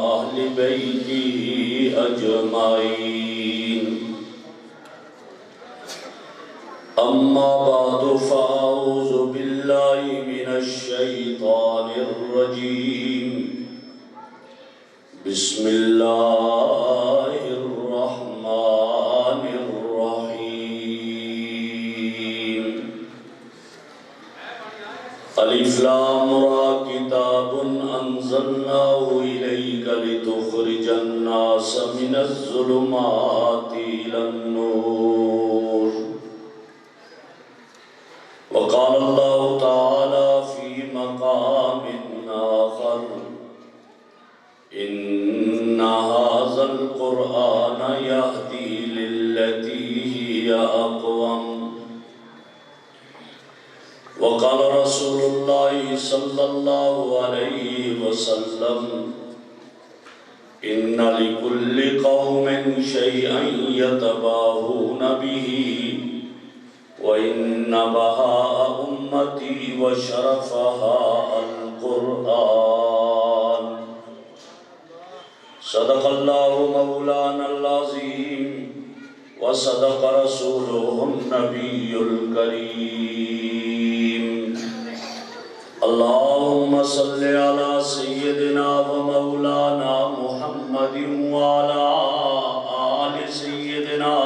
وأهل بيته أجمعين. أما بعد فأعوذ بالله من الشيطان الرجيم. بسم الله الرحمن الرحيم. الف لام را کتاب انزلناه إليك لتخرج الناس من الظلمات إلى النور. وقال الله تعالى في مقام آخر: إن هذا القرآن يهدي للتي هي أقوم. وقال رسول الله صلى الله عليه وسلم: إن لكل قوم شيئا يتباهون به، وإن بهاء أمتي وشرفها القرآن. صدق الله مولانا العظيم وصدق رسوله النبي الكريم. اللهم صل على سيدنا ومولانا محمد وعلى آل سيدنا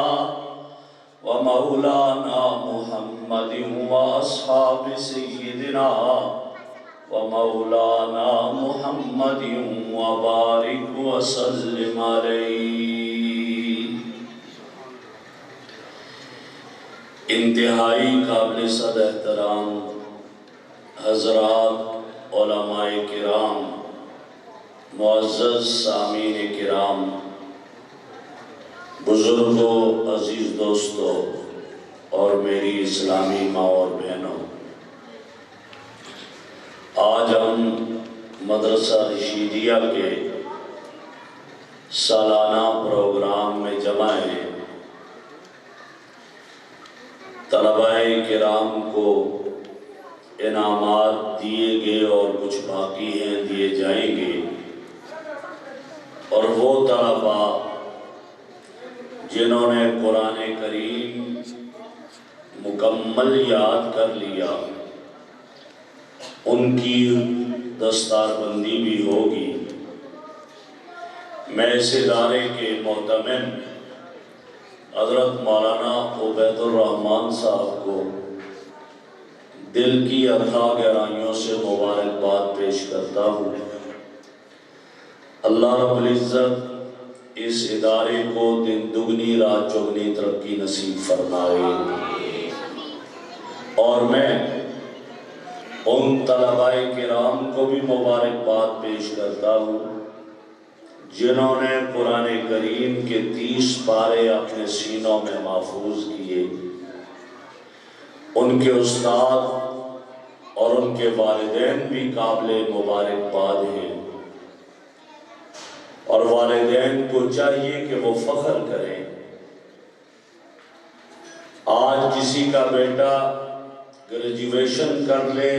ومولانا محمد وأصحاب سيدنا ومولانا محمد وبارك وسلم عليه. انتہائی قابل صد احترام حضرات علماء کرام، معزز سامعین کرام، بزرگوں، عزیز دوستوں اور میری اسلامی ماں اور بہنوں، آج ہم مدرسہ رشیدیہ کے سالانہ پروگرام میں جمع ہیں. طلباء کرام کو انعامات دیے گئے اور کچھ باقی ہیں، دیے جائیں گے. اور وہ طلباء جنہوں نے قرآن کریم مکمل یاد کر لیا، ان کی دستار بندی بھی ہوگی. میں اس ادارے کے معتمد حضرت مولانا عبید الرحمن صاحب کو دل کی اتھاہ گہرائیوں سے مبارکباد پیش کرتا ہوں. اللہ رب العزت اس ادارے کو دن دگنی رات چگنی ترقی نصیب فرمائے. اور میں ان طلباء کرام کو بھی مبارکباد پیش کرتا ہوں جنہوں نے قرآن کریم کے 30 پارے اپنے سینوں میں محفوظ کیے. ان کے استاد اور ان کے والدین بھی قابل مبارکباد ہیں، اور والدین کو چاہیے کہ وہ فخر کریں. آج کسی کا بیٹا گریجویشن کر لے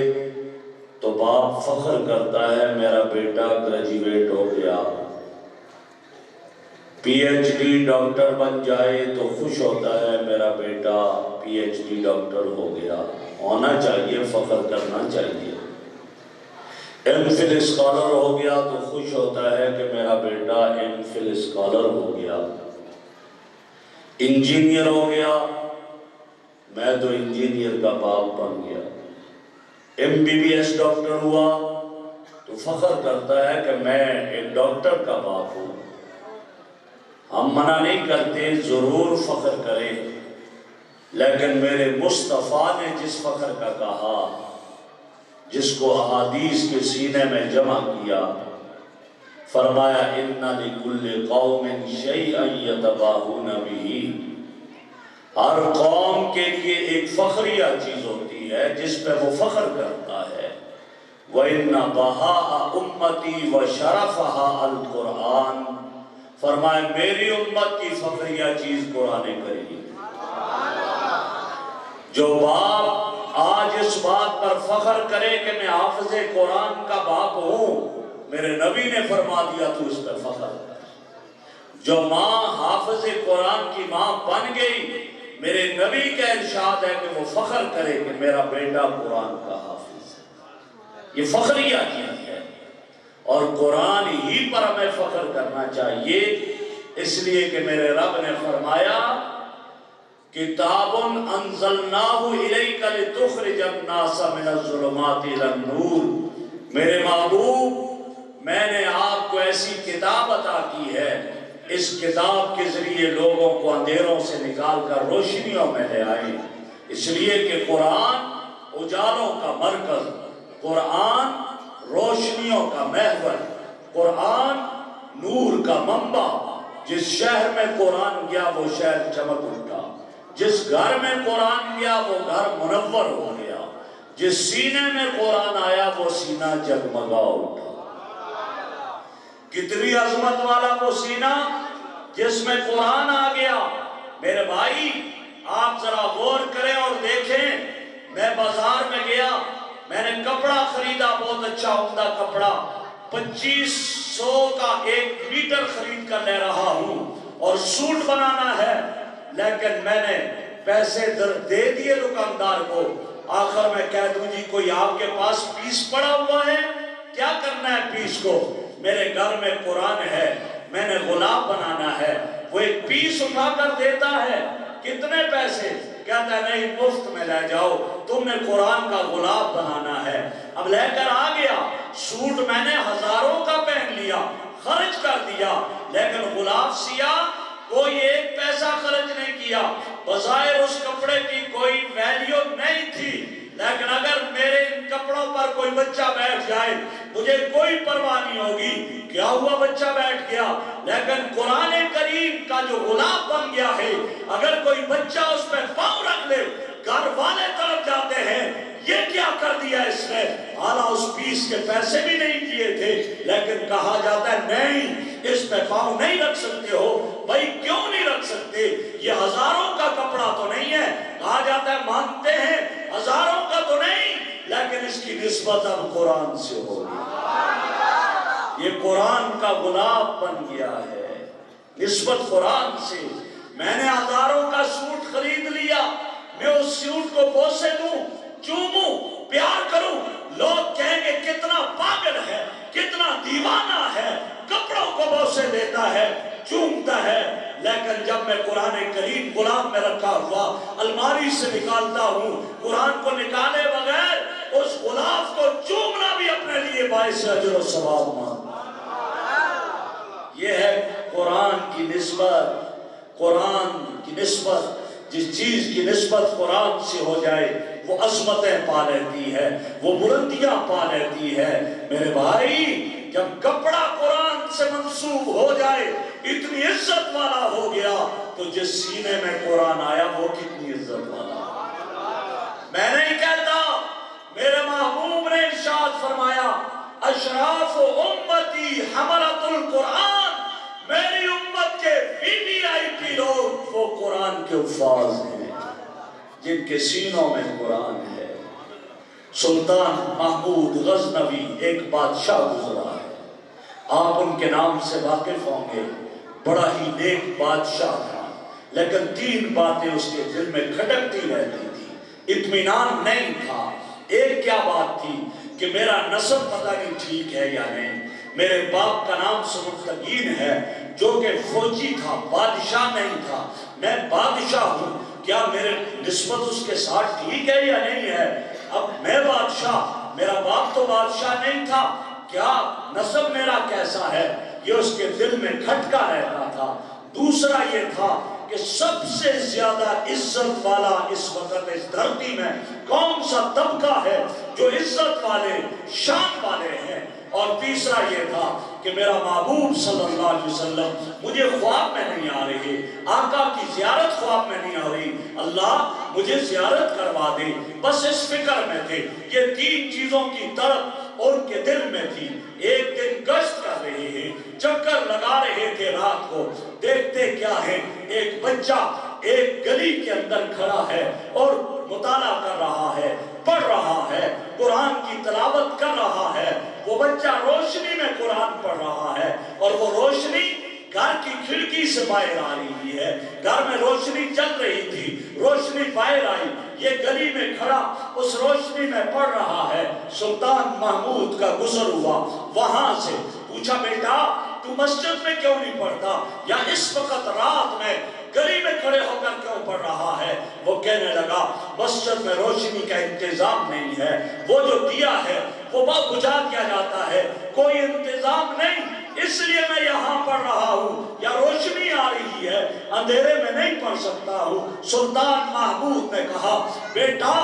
تو باپ فخر کرتا ہے میرا بیٹا گریجویٹ ہو گیا. پی ایچ ڈی ڈاکٹر بن جائے تو خوش ہوتا ہے میرا بیٹا پی ایچ ڈی ڈاکٹر ہو گیا. ہونا چاہیے، فخر کرنا چاہیے. ایم فل اسکالر ہو گیا تو خوش ہوتا ہے کہ میرا بیٹا ایم فل اسکالر ہو گیا. انجینئر ہو گیا، میں تو انجینئر کا باپ بن گیا. M B B S doctor ہوا تو فخر کرتا ہے کہ میں ایک ڈاکٹر کا باپ ہوں. ہم منع نہیں کرتے، ضرور فخر کریں، لیکن میرے مصطفیٰ نے جس فخر کا کہا، جس کو احادیث کے سینے میں جمع کیا، فرمایا اِنَّ لِكُلِّ قَوْمٍ شَيْئًا يَتَبَاهُونَ بِهِ. ہر قوم کے لیے ایک فخریہ چیز ہوتی ہے جس پہ وہ فخر کرتا ہے. وَإِنَّ بَهَاءَ أُمَّتِي وَشَرَفَهَا الْقُرْآنِ. فرمائے میری امت کی فخریہ چیز قرآن کریم. جو باپ آج اس بات پر فخر کرے کہ میں حافظ قرآن کا باپ ہوں، میرے نبی نے فرما دیا تو اس پہ فخر کر۔ جو ماں حافظ قرآن کی ماں بن گئی، میرے نبی کا ارشاد ہے کہ وہ فخر کرے کہ میرا بیٹا قرآن کا حافظ ہے۔ یہ فخریہ چیز ہے، اور قرآن ہی پر ہمیں فخر کرنا چاہیے، اس لیے کہ میرے رب نے فرمایا کتاب انزلناہ الیک لتخرج الناس من الظلمات الی النور۔ میرے محبوب، میں نے آپ کو ایسی کتاب عطا کی ہے، اس کتاب کے ذریعے لوگوں کو اندھیروں سے نکال کر روشنیوں میں لے آئے، اس لیے کہ قرآن اجالوں کا مرکز، قرآن روشنیوں کا محور، قرآن نور کا منبع۔ جس شہر میں قرآن گیا وہ شہر چمک اٹھا، جس گھر میں قرآن گیا وہ گھر منور ہو گیا، جس سینے میں قرآن آیا وہ سینہ جگمگا اٹھا۔ کتنی عظمت والا وہ سینہ جس میں قرآن آ گیا۔ میرے بھائی، آپ ذرا غور کریں اور دیکھیں، میں بازار میں گیا، میں نے کپڑا خریدا، بہت اچھا عمدہ کپڑا، 2500 کا 1 میٹر خرید کر لے رہا ہوں، اور سوٹ بنانا ہے، لیکن میں نے پیسے دے دیے دکاندار کو۔ آخر میں کہہ دوں جی کوئی آپ کے پاس پیس پڑا ہوا ہے؟ کیا کرنا ہے پیس کو؟ میرے گھر میں قرآن ہے، میں نے غلاف بنانا ہے۔ وہ ایک پیس اٹھا کر دیتا ہے، کتنے پیسے؟ کہتا ہے نہیں، مفت میں لے جاؤ، تم نے قرآن کا غلاف بنانا ہے۔ اب لے کر آ گیا، سوٹ میں نے ہزاروں کا پہن لیا، خرچ کر دیا، لیکن غلاف سیا، کوئی 1 پیسہ خرچ نہیں کیا۔ بظاہر اس کپڑے کی کوئی ویلیو نہیں تھی، لیکن اگر میرے ان کپڑوں پر کوئی بچہ بیٹھ جائے مجھے کوئی پرواہ نہیں ہوگی، کیا ہوا بچہ بیٹھ گیا، لیکن قرآن کریم کا جو غلاف بن گیا ہے، اگر کوئی بچہ اس پہ پاؤں رکھ لے گھر والے طرف جاتے ہیں یہ کیا کر دیا اس نے، حالانکہ اس پیس کے پیسے بھی نہیں کیے تھے، لیکن کہا جاتا ہے نہیں اس پہ پاؤں نہیں رکھ سکتے ہو۔ بھائی کیوں نہیں رکھ سکتے؟ یہ ہزاروں کا کپڑا تو نہیں ہے۔ کہا جاتا ہے مانتے ہیں ہزاروں کا تو نہیں، لیکن اس کی نسبت اب قرآن سے ہوگی، یہ قرآن کا غلاف بن گیا ہے، نسبت قرآن سے۔ میں نے ہزاروں کا سوٹ خرید لیا، میں اس سوٹ کو بوسے دوں، چوموں، پیار کروں، لوگ کہیں گے کتنا پاگل ہے، کتنا دیوانہ ہے، کپڑوں کو بوسے دیتا ہے، چومتا ہے۔ لیکن جب میں قرآن کریم غلاف میں رکھا ہوا الماری سے نکالتا ہوں، قرآن کو نکالے بغیر اس غلاف کو چومنا بھی اپنے لیے باعث اجر و ثواب مانتا۔ یہ ہے قرآن کی نسبت۔ قرآن کی نسبت، جس چیز کی نسبت قرآن سے ہو جائے وہ عظمتیں پا لیتی ہے، وہ بلندیاں پا لیتی ہے۔ میرے بھائی، جب کپڑا قرآن سے منسوب ہو جائے اتنی عزت والا ہو گیا، تو جس سینے میں قرآن آیا وہ کتنی عزت والا۔ میں نہیں کہتا، میرے محبوب نے ارشاد فرمایا اشراف امتی حملۃ القرآن، میری امت کے VIP لوگ وہ قرآن کے حفاظ ہیں جن کے سینوں میں قرآن ہے۔ سلطان محمود غزنوی ایک بادشاہ گزرا ہے، آپ ان کے نام سے واقف ہوں گے، بڑا ہی نیک بادشاہ تھا، لیکن 3 باتیں اس کے دل میں کھٹکتی رہتی تھی، اطمینان نہیں تھا۔ ایک کیا بات تھی کہ میرا نسب پتہ نہیں ٹھیک ہے یا نہیں، میرے باپ کا نام سبکتگین ہے جو کہ فوجی تھا، بادشاہ نہیں تھا، میں بادشاہ ہوں، کیا میرے نسبت اس کے ساتھ ٹھیک ہے یا نہیں ہے؟ اب میں بادشاہ، میرا باپ تو بادشاہ نہیں تھا، کیا نسب میرا کیسا ہے؟ یہ اس کے دل میں کھٹکا رہتا تھا۔ دوسرا یہ تھا کہ سب سے زیادہ عزت والا اس وقت اس دھرتی میں کون سا طبقہ ہے جو عزت والے، شان والے ہیں؟ اور تیسرا یہ تھا کہ میرا محبوب صلی اللہ علیہ وسلم مجھے خواب میں نہیں آ رہے، آقا کی زیارت خواب میں نہیں آ رہی، اللہ مجھے زیارت کروا دے، بس اس فکر میں تھے۔ یہ 3 چیزوں کی طرف ان کے دل میں تھی۔ ایک دن گشت کر رہے ہیں، چکر لگا رہے تھے رات کو، دیکھتے کیا ہے، ایک بچہ ایک گلی کے اندر کھڑا ہے اور مطالعہ کر رہا ہے، پڑھ رہا ہے، قرآن کی تلاوت کر رہا ہے، وہ بچہ روشنی میں قرآن پڑھ رہا ہے، اور وہ روشنی گھر کی کھڑکی سے باہر آ رہی ہے، گھر میں روشنی چل رہی تھی، روشنی باہر آئی، یہ گلی میں کھڑا اس روشنی میں پڑھ رہا ہے، سلطان محمود کا گزر ہوا، وہاں سے پوچھا بیٹا تو مسجد میں کیوں نہیں پڑھتا، یا اس وقت رات میں گلی میں کھڑے ہو کر کیوں پڑھ رہا ہے؟ وہ کہنے لگا مسجد میں روشنی کا انتظام نہیں ہے، وہ جو دیا ہے وہ بجھا دیا جاتا ہے، کوئی انتظام نہیں، اس لیے میں یہاں پڑھ رہا ہوں، یا روشنی آ رہی ہے اندھیرے میں نہیں پڑھ سکتا ہوں۔ سلطان محمود نے کہا بیٹا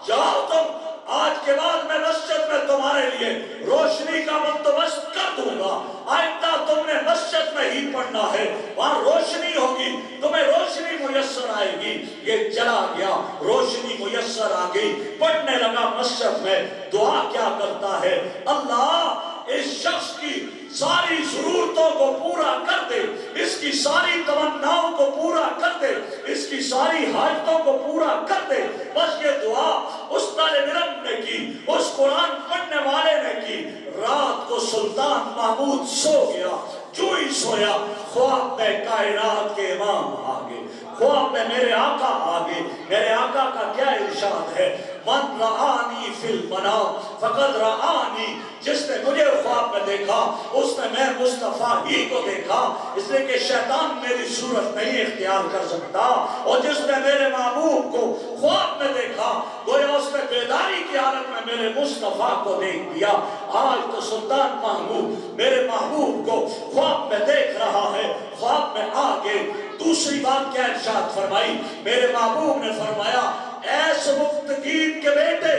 جاؤ تم، آج کے بعد میں مسجد میں تمہارے لیے روشنی کا بندوبست کر دوں گا، آئندہ تم نے مسجد میں ہی پڑھنا ہے، وہاں روشنی ہوگی، تمہیں روشنی میسر آئے گی۔ یہ چلا گیا، روشنی میسر آ گئی، پڑھنے لگا مسجد میں، دعا کیا کرتا ہے، اللہ اس شخص کی ساری ضرورتوں کو پورا کر دے، اس کی ساری تمناؤں کو پورا کر دے، اس کی ساری حاجتوں کو پورا کر دے۔ بس یہ دعا اس طالب علم نے کی، اس قرآن پڑھنے والے نے کی۔ رات کو سلطان محمود سو گیا، جو ہی سویا خواب میں کائنات کے امام آگے، خواب میں میرے آقا آگے۔ میرے آقا کا کیا ارشاد ہے، من رآنی فی المنام فقد رآنی، جس نے مجھے خواب میں دیکھا اس نے میں مصطفیٰ ہی کو دیکھا، اس لیے کہ شیطان میری صورت نہیں اختیار کر سکتا، اور جس نے میرے محبوب کو خواب میں دیکھا گویا اس نے بیداری کی حالت میں میرے مصطفیٰ کو دیکھ لیا۔ آج تو سلطان محمود میرے محبوب کو خواب میں دیکھ رہا ہے، خواب میں آگے۔ دوسری بات کیا ارشاد فرمائی، میرے محبوب نے فرمایا ایس مفتقین کے بیٹے،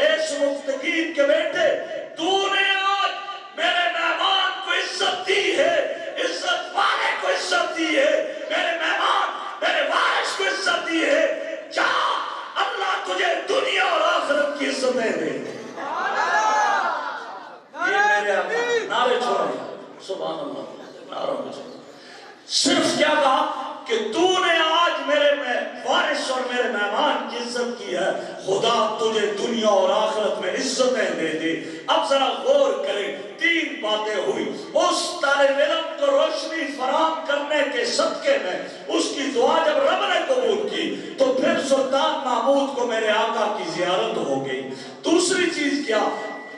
ایس مفتقین کے بیٹے، تو نے آج میرے مہمان کو عزت دی ہے، عزت والے کو عزت دی ہے، میرے مہمان میرے وارث کو عزت دی ہے، جا اللہ تجھے دنیا اور آخرت کی عزتیں دے۔ یہ میرے آقا نعرے چھوڑے، سبحان اللہ، نعرہ چھوڑے، صرف کیا کہا کہ تو نے آج میرے وارث اور میرے مہمان کی عزت کی ہے، خدا تجھے دنیا اور آخرت میں عزتیں دے دے۔ اب ذرا غور کریں، تین باتیں ہوئی، اس طالب علم کو روشنی فراہم کرنے کے صدقے میں اس کی دعا جب رب نے قبول کی تو پھر سلطان محمود کو میرے آقا کی زیارت ہو گئی۔ دوسری چیز کیا،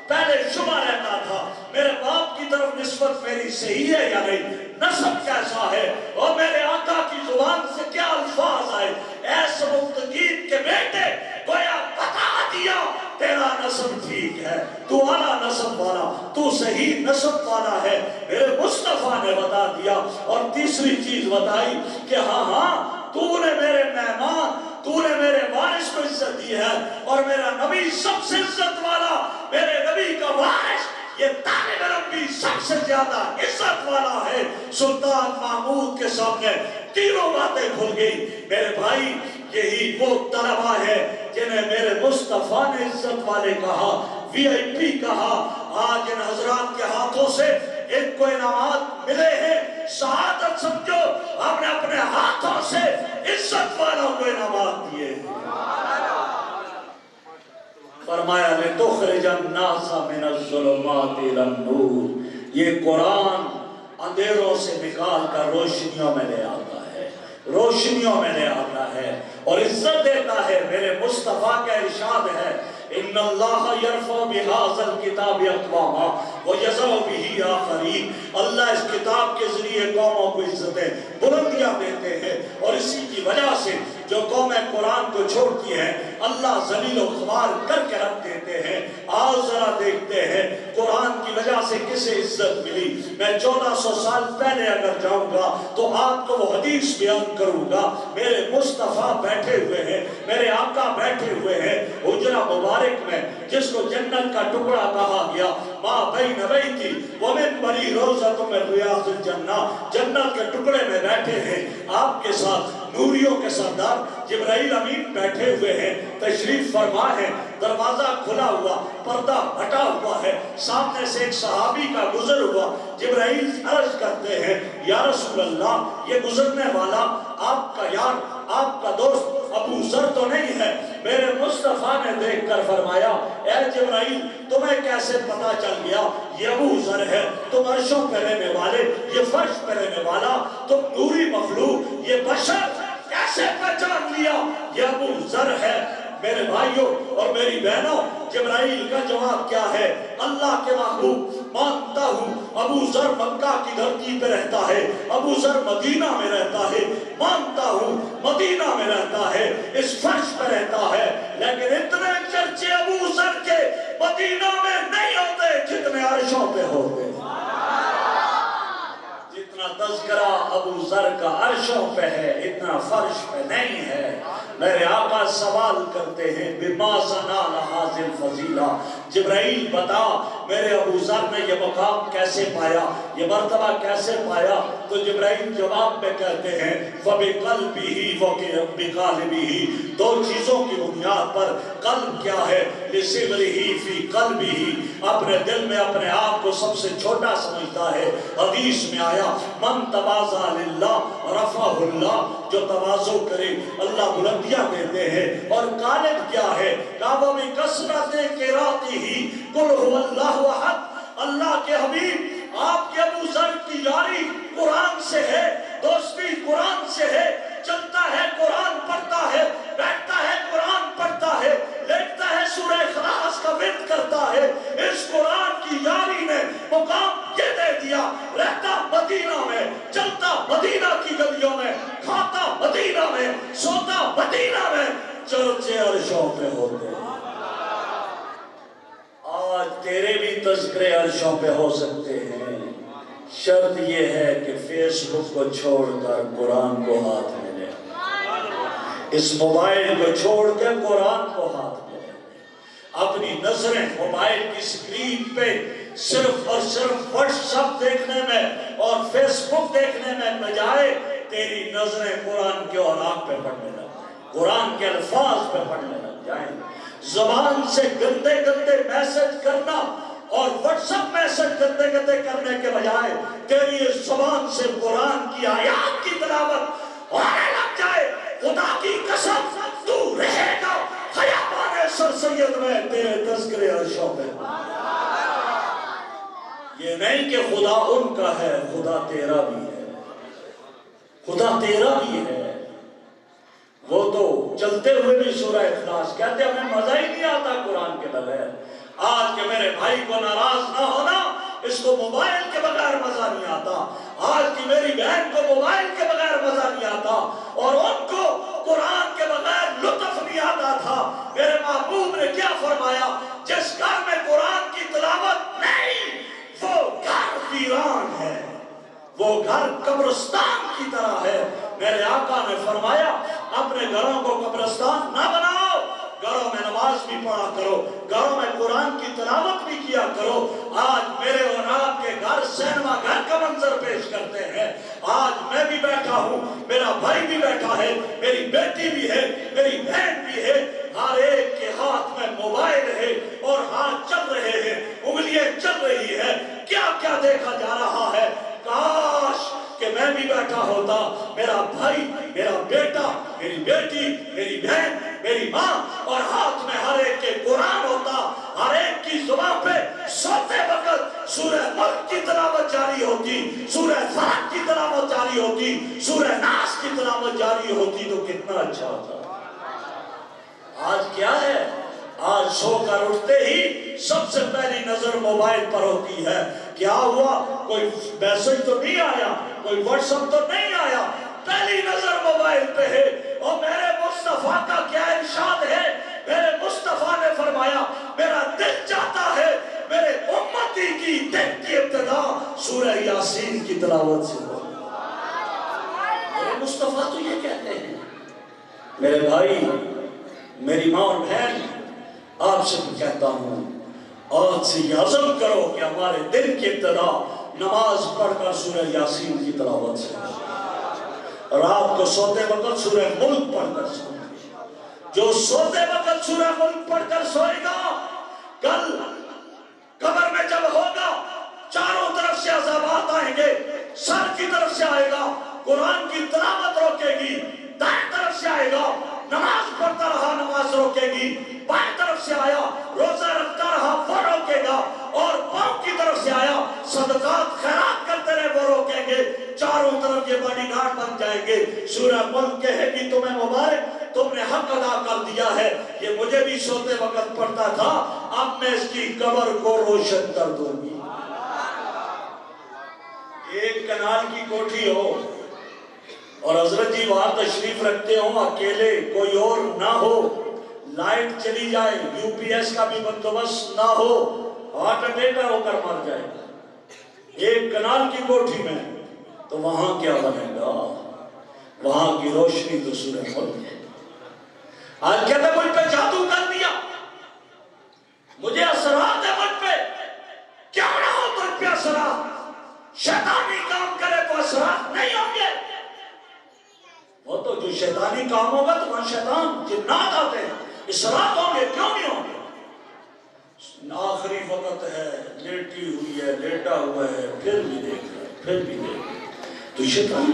پہلے شبہ رہتا تھا میرے باپ کی طرف نسبت میری صحیح ہے یا نہیں، نسب کیسا ہے، اور میرے آقا کی زبان سے کیا الفاظ آئے، ایس مفتقین کے بیٹے، گویا بتا دیا تیرا نسب ٹھیک ہے، تو اعلیٰ نسب والا، تو صحیح نسب والا ہے، میرے مصطفیٰ نے بتا دیا۔ اور تیسری چیز بتائی کہ ہاں تو نے میرے مہمان، تو نے میرے وارث کو عزت دی ہے، اور میرا نبی سب سے عزت والا، میرے نبی کا وارث یہ طالب علم بھی سب سے زیادہ عزت والا ہے۔ سلطان محمود کے سامنے تینوں باتیں کھل گئی۔ میرے بھائی یہی وہ طلبہ ہے جنہیں میرے مصطفیٰ نے عزت والے کہا، وی آئی پی کہا۔ آج ان حضرات کے ہاتھوں سے ان کو انعامات ملے ہیں، شہادت سمجھو ہم نے اپنے ہاتھوں سے عزت والوں کو انعامات دیے۔ فرمایا لِتُخْرِجَ النَّاسَ مِنَ الظُّلُمَاتِ إِلَى النُّورِ، یہ قرآن اندھیروں سے نکال کر روشنیوں میں لے آتا ہے، روشنیوں میں لے آتا ہے اور عزت دیتا ہے۔ میرے مصطفیٰ کا ارشاد ہے ان اللہ یرفع بہذا الکتاب اقواما ویضع بہ آخرین، اللہ اس کتاب کے ذریعے قوموں کو عزتیں بلندیاں دیتے ہیں، اور اسی کی وجہ سے جو قومیں قرآن کو چھوڑتی ہیں اللہ ذلیل و خوار کر کے رکھ دیتے ہیں۔ آؤ ذرا دیکھتے ہیں قرآن کی وجہ سے کسے عزت ملی۔ میں 1400 سال پہلے اگر جاؤں گا تو آپ کو وہ حدیث بیان کروں گا۔ میرے مصطفیٰ بیٹھے ہوئے ہیں، میرے آقا بیٹھے ہوئے ہیں حجرہ مبارک میں، جس کو جنت کا ٹکڑا کہا گیا، ماں بین بیتی ومنبری روضۃ من ریاض الجنہ، جنت کے ٹکڑے میں بیٹھے ہیں۔ آپ کے ساتھ نوریوں کے سردار جبرائیل امین بیٹھے ہوئے ہیں، تشریف فرما ہے، دروازہ کھلا ہوا، پردہ ہٹا ہوا ہے، سامنے سے ایک صحابی کا گزر ہوا۔ جبرائیل عرض کرتے ہیں یا رسول اللہ یہ گزرنے والا آپ کا یار، آپ کا دوست ابو ذر تو نہیں ہے؟ میرے مصطفیٰ نے دیکھ کر فرمایا اے جبرائیل تمہیں کیسے پتا چل گیا یہ ابو ذر ہے؟ تم عرشوں پہ رہنے والے، یہ فرش پہ رہنے والا، تم نوری مخلوق، یہ بشر کیسے پہچان لیا یہ ابو ذر ہے؟ میرے بھائیوں اور میری بہنوں، جبرائیل کا جواب کیا ہے؟ اللہ کے محبوب مانتا ہوں ابو ذر مکہ کی دھرتی پہ رہتا ہے، ابو ذر مدینہ میں رہتا ہے، مانتا ہوں مدینہ میں رہتا ہے، اس فرش پہ رہتا ہے، لیکن اتنے چرچے ابو ذر کے مدینہ میں نہیں ہوتے جتنے عرشوں پہ ہوتے۔ جتنا تذکرہ ابو ذر کا عرشوں پہ ہے اتنا فرش پہ نہیں ہے۔ میرے آقا سوال کرتے ہیں بما سنال حاضر فضیلہ، جبرائیل بتا میرے ابو ذر نے یہ مقام کیسے پایا، یہ مرتبہ کیسے پایا؟ تو جبرائیل جواب میں کہتے ہیں فَبِقَلْبِهِ وَبِقَالِبِهِ، دو چیزوں کی بنیاد پر۔ قلب کیا ہے؟ لِصِغْرِهِ فِي قَلْبِهِ، اپنے دل میں اپنے آپ کو سب سے چھوٹا سمجھتا ہے۔ حدیث میں آیا من تواضع للہ رفعہ اللہ، جو تواضع کرے اللہ بلندیاں دیتے ہیں۔ اور قالب کیا ہے؟ کعبہ میں کثرت قراءتہ قل هو اللہ احد، اللہ کے حبیب آپ کے ابو ذر کی یاری قرآن سے ہے، دوستی قرآن سے ہے، چلتا ہے قرآن پڑھتا ہے، بیٹھتا ہے قرآن پڑھتا ہے، لیٹتا ہے سورہ اخلاص کا ورد کرتا ہے۔ اس قرآن کی یاری نے مقام یہ دے دیا، رہتا مدینہ میں، چلتا مدینہ کی گلیوں میں، کھاتا مدینہ میں، سوتا مدینہ میں، چرچے عرشوں پہ ہوتے۔ آج تیرے بھی تذکرے عرشوں پہ ہو سکتے ہیں، شرط یہ ہے کہ فیس بک کو چھوڑ کر قرآن کو ہاتھ میں لے، اس موبائل کو چھوڑ کے قرآن کو ہاتھ میں لے۔ اپنی نظریں موبائل کی سکرین پہ صرف اور صرف واٹس ایپ دیکھنے میں اور فیس بک دیکھنے میں بجائے تیری نظریں قرآن کے اوراق پہ پڑھنے لگ جائیں، قرآن کے الفاظ پہ پڑھنے لگ جائیں۔ زبان سے گندے گندے میسج کرنا اور واٹس ایپ میسج گندے گندے کرنے کے بجائے تیری اس زبان سے قرآن کی آیات کی تلاوت ہونے لگ جائے، خدا کی قسم تو رہے گا خیابان سر سید میں تیرے تذکرے عرشوں پہ۔ یہ نہیں کہ خدا ان کا ہے، خدا تیرا بھی ہے، خدا تیرا بھی ہے۔ وہ تو چلتے ہوئے بھی سورہ اخلاص کہتے ہمیں مزہ ہی نہیں آتا قرآن کے بغیر۔ آج کے میرے بھائی کو ناراض نہ ہونا، اس کو موبائل کے بغیر مزہ نہیں آتا، آج کی میری بہن کو موبائل کے بغیر مزہ نہیں آتا، اور ان کو قرآن کے بغیر لطف نہیں آتا تھا۔ میرے محبوب نے کیا فرمایا؟ جس گھر میں قرآن کی تلاوت نہیں وہ گھر ویران ہے، وہ گھر قبرستان کی طرح ہے۔ میرے آقا نے فرمایا اپنے گھروں کو قبرستان نہ بناؤ، گھروں میں نماز بھی پڑھا کرو، گھروں میں قرآن کی تلاوت بھی کیا کرو۔ آج میرے اور آپ کے گھر سینما گھر کا منظر پیش کرتے ہیں۔ آج میں بھی بیٹھا ہوں، میرا بھائی بھی بیٹھا ہے، میری بیٹی بھی ہے، میری بہن بھی ہے، ہر ایک کے ہاتھ میں موبائل ہے اور ہاتھ چل رہے ہیں، انگلیاں چل رہی ہیں، کیا کیا دیکھا جا رہا ہے۔ کاش کہ میں بھی بیٹھا ہوتا، میرا بھائی، میرا بیٹا، میری بیٹی، میری بہن، میری ماں، اور ہاتھ میں ہر ایک کے قرآن ہوتا، ہر ایک کی زبان پہ سوتے وقت سورہ ملک کی تلاوت جاری ہوتی، سورہ فلق کی تلاوت جاری ہوتی، سورہ ناس کی تلاوت جاری ہوتی تو کتنا اچھا ہوتا۔ آج کیا ہے؟ آج سو کر اٹھتے ہی سب سے پہلی نظر موبائل پر ہوتی ہے، کیا ہوا؟ کوئی میسج تو نہیں آیا، کوئی واٹس ایپ تو نہیں آیا، پہلی نظر موبائل پہ ہے۔ اور میرے مصطفیٰ کا کیا ارشاد ہے؟ میرے مصطفیٰ نے فرمایا میرا دل چاہتا ہے میرے امتی کی دن کی ابتدا سورہ یاسین کی تلاوت سے ہو۔ میرے مصطفیٰ تو یہ کہتے ہیں۔ میرے بھائی، میری ماں اور بہن، آپ سے بھی کہتا ہوں آج سے یہ عزم کرو کہ ہمارے دن کی ابتدا نماز پڑھ کر سورہ یاسین کی تلاوت سے، رات کو سوتے وقت سورہ ملک پڑھ کر سوئے۔ جو سوتے وقت سورہ ملک پڑھ کر سوئے گا، کل قبر میں جب ہوگا چاروں طرف سے عذابات آئیں گے، سر کی طرف سے آئے گا، قرآن کی تلاوت روکے گی، دائیں طرف سے آئے گا نماز پڑھتا رہا نماز روکے گی، بائیں طرف سے آیا روزہ رکھتا رہا وہ روکے گا، اور پاؤں کی طرف سے آیا صدقات خیرات کرتے رہے وہ روکیں گے، چاروں طرف یہ باڈی گارڈ بن جائیں گے۔ سورہ ملک کہے گی تمہیں مبارک، تم نے حق ادا کر دیا ہے، یہ مجھے بھی سوتے وقت پڑھتا تھا، اب میں اس کی قبر کو روشن کر دوں گی۔ ایک کنال کی کوٹھی ہو اور حضرت جی وہاں تشریف رکھتے ہوں، اکیلے کوئی اور نہ ہو، لائٹ چلی جائے، یو پی ایس کا بھی بندوبست نہ ہو، ہارٹ اٹیک ہو کر مر جائے ایک کنال کی کوٹھی میں، تو وہاں کیا بنے گا؟ وہاں کی روشنی تو سورہ ملک ہے۔ آج کہتے ہیں مجھ پہ جادو کر دیا، مجھے اثرات ہے مجھ پہ، کیا نہ ہو تجھ پہ اثرات، شیطانی کام کرے تو اثرات نہیں ہوں گے۔ وہ تو جو شیطانی کام ہوگا تو وہاں شیطان جنات آتے ہیں، اثرات ہوں گے، کیوں نہیں ہوں گے؟ آخری وقت ہے، لیٹی ہوئی ہے، لیٹا ہوا ہے، پھر بھی دیکھ رہا ہے، پھر بھی دیکھ رہا ہے، تو شیطان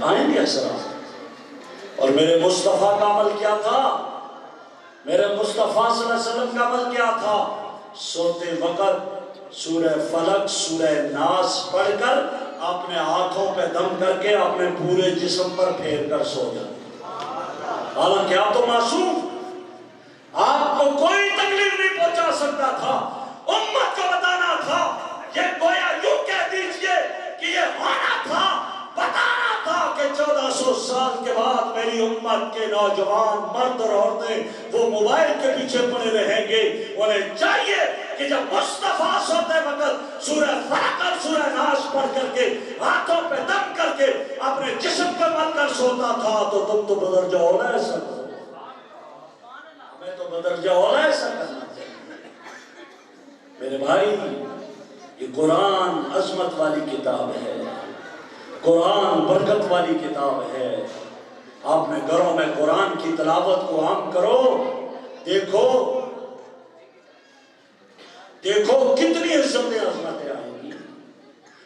آئیں گے اثرات۔ اور میرے مصطفیٰ کا عمل کیا تھا؟ میرے مصطفیٰ صلی اللہ علیہ وسلم کا عمل کیا تھا؟ سوتے وقت سورہ فلق سورہ ناس پڑھ کر اپنے ہاتھوں پہ دم کر کے اپنے پورے جسم پر پھیر کر سو جاتے۔ حالانکہ آپ تو معصوم، آپ کو کوئی تکلیف نہیں پہنچا سکتا تھا، امت کو بتانا تھا، یہ گویا یوں کہہ دیجئے کہ یہ ہونا تھا، بتانا تھا کہ 1400 سال کے بعد میری امت کے نوجوان مرد اور عورتیں وہ موبائل کے پیچھے پڑے رہیں گے۔ انہیں چاہیے کہ جب مصطفیٰ سوتے وقت سورہ فلق اور سورہ ناس پڑھ کر کے ہاتھوں پہ دم کر کے اپنے جسم پہ مل کر سوتا تھا، تو تم تو بدرجہ اولا ایسا کرو، ہمیں تو بدرجہ اولا ایسا کرنا چاہیے۔ میرے بھائی، یہ قرآن عظمت والی کتاب ہے، قرآن برکت والی کتاب ہے۔ آپ نے گھروں میں قرآن کی تلاوت کو عام کرو، دیکھو کتنی عزتیں عظمتیں آئیں گی۔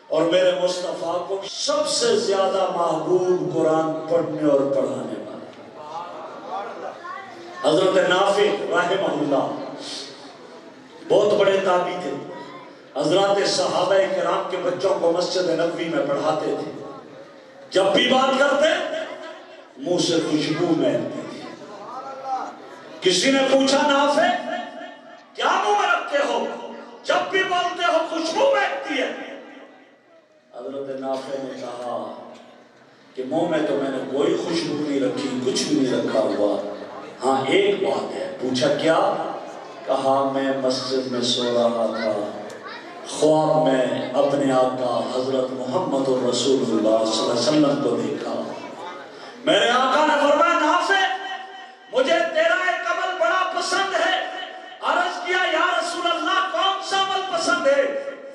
اور میرے مصطفیٰ کو سب سے زیادہ محبوب قرآن پڑھنے اور پڑھانے والے حضرت نافع رحمہ اللہ بہت بڑے تابعی تھے، حضرات صحابہ کرام کے بچوں کو مسجد نبوی میں پڑھاتے تھے، جب بھی بات کرتے منہ سے خوشبو مہکتی تھی۔ کسی نے پوچھا نافع کیا منہ میں رکھتے ہو، جب بھی بولتے ہو خوشبو مہکتی ہے؟ حضرت نافع نے کہا کہ منہ میں تو میں نے کوئی خوشبو نہیں رکھی، کچھ بھی نہیں رکھا ہوا، ہاں ایک بات ہے۔ پوچھا کیا؟ کہا میں مسجد میں سو رہا تھا، خواب میں اپنے آقا حضرت محمد الرسول اللہ صلی اللہ علیہ وسلم کو دیکھا، میرے آقا نے فرمایا نافع مجھے تیرا ایک عمل بڑا پسند ہے۔ عرض کیا یا رسول اللہ کون سا عمل پسند ہے؟